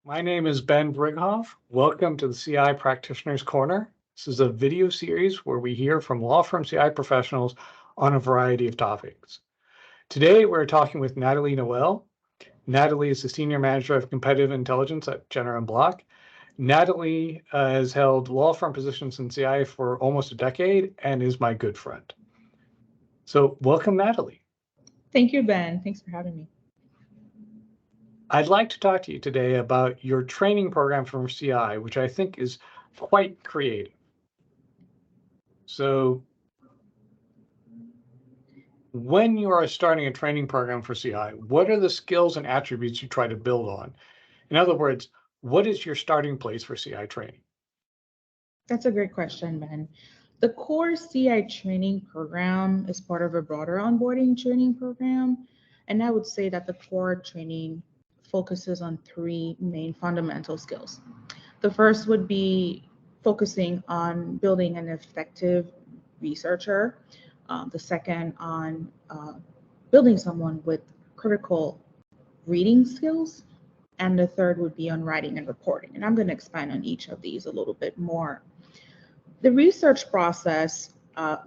My name is Ben Brighoff. Welcome to the CI Practitioners Corner. This is a video series where we hear from law firm CI professionals on a variety of topics. Today, we're talking with Nathalie Noel. Nathalie is the Senior Manager of Competitive Intelligence at Jenner & Block. Nathalie has held law firm positions in CI for almost a decade and is my good friend. So welcome, Nathalie. Thank you, Ben. Thanks for having me. I'd like to talk to you today about your training program from CI, which I think is quite creative. So when you are starting a training program for CI, what are the skills and attributes you try to build on? In other words, what is your starting place for CI training? That's a great question, Ben. The core CI training program is part of a broader onboarding training program. And I would say that the core training focuses on three main fundamental skills. The first would be focusing on building an effective researcher. The second on building someone with critical reading skills. And the third would be on writing and reporting. And I'm going to expand on each of these a little bit more. The research process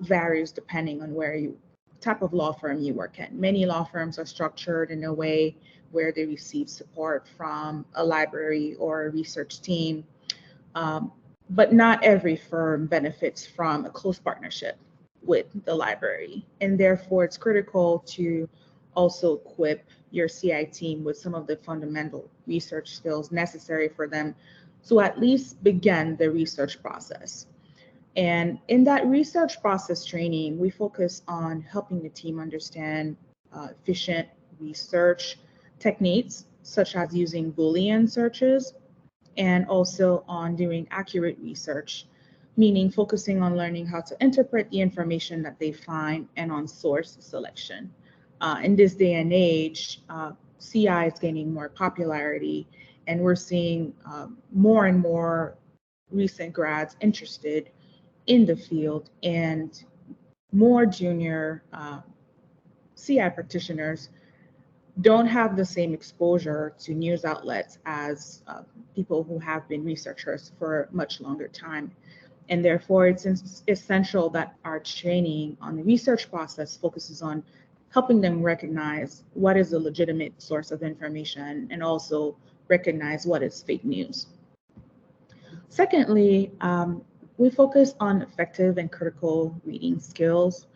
varies depending on type of law firm you work at. Many law firms are structured in a way where they receive support from a library or a research team, but not every firm benefits from a close partnership with the library. And therefore, it's critical to also equip your CI team with some of the fundamental research skills necessary for them to at least begin the research process. And in that research process training, we focus on helping the team understand efficient research techniques, such as using Boolean searches, and also on doing accurate research, meaning focusing on learning how to interpret the information that they find and on source selection. In this day and age, CI is gaining more popularity, and we're seeing more and more recent grads interested in the field, and more junior CI practitioners don't have the same exposure to news outlets as people who have been researchers for a much longer time. And therefore, it's essential that our training on the research process focuses on helping them recognize what is a legitimate source of information and also recognize what is fake news. Secondly, we focus on effective and critical reading skills.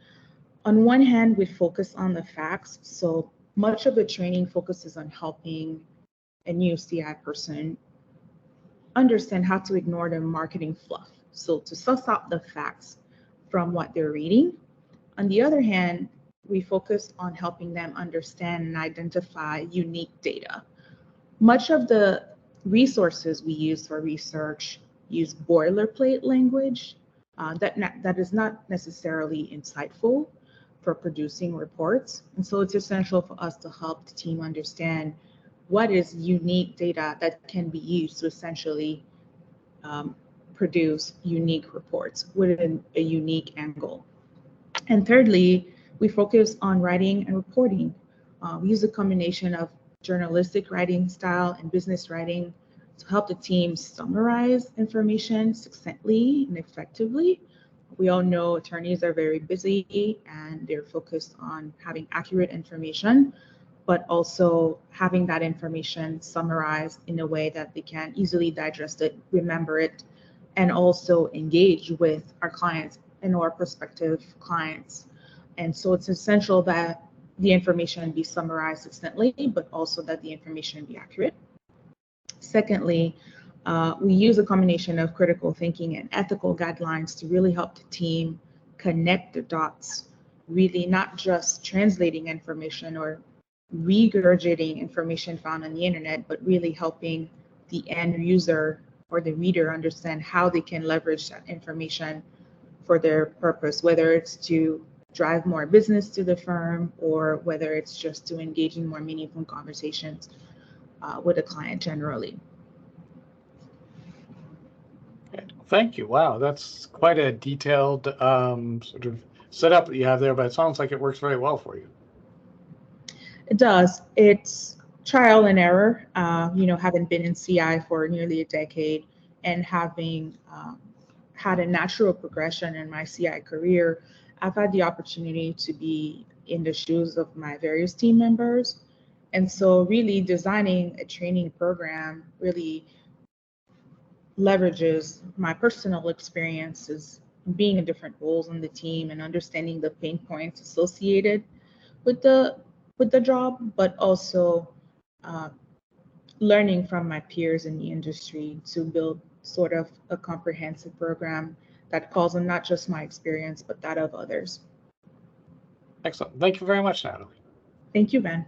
On one hand, we focus on the facts. So much of the training focuses on helping a new CI person understand how to ignore the marketing fluff. So to suss out the facts from what they're reading. On the other hand, we focus on helping them understand and identify unique data. Much of the resources we use for research use boilerplate language that is not necessarily insightful for producing reports. And so it's essential for us to help the team understand what is unique data that can be used to essentially produce unique reports with a unique angle. And thirdly, we focus on writing and reporting. We use a combination of journalistic writing style and business writing to help the team summarize information succinctly and effectively. We all know attorneys are very busy and they're focused on having accurate information, but also having that information summarized in a way that they can easily digest it, remember it, and also engage with our clients and our prospective clients. And so it's essential that the information be summarized succinctly, but also that the information be accurate. Secondly, we use a combination of critical thinking and ethical guidelines to really help the team connect the dots, really not just translating information or regurgitating information found on the internet, but really helping the end user or the reader understand how they can leverage that information for their purpose, whether it's to drive more business to the firm or whether it's just to engage in more meaningful conversations with a client generally. Thank you. Wow, that's quite a detailed sort of setup that you have there, but it sounds like it works very well for you. It does. It's trial and error, having been in CI for nearly a decade and having had a natural progression in my CI career, I've had the opportunity to be in the shoes of my various team members. And so really designing a training program really leverages my personal experiences being in different roles in the team and understanding the pain points associated with the job, but also learning from my peers in the industry to build sort of a comprehensive program that calls on not just my experience, but that of others. Excellent. Thank you very much, Nathalie. Thank you, Ben.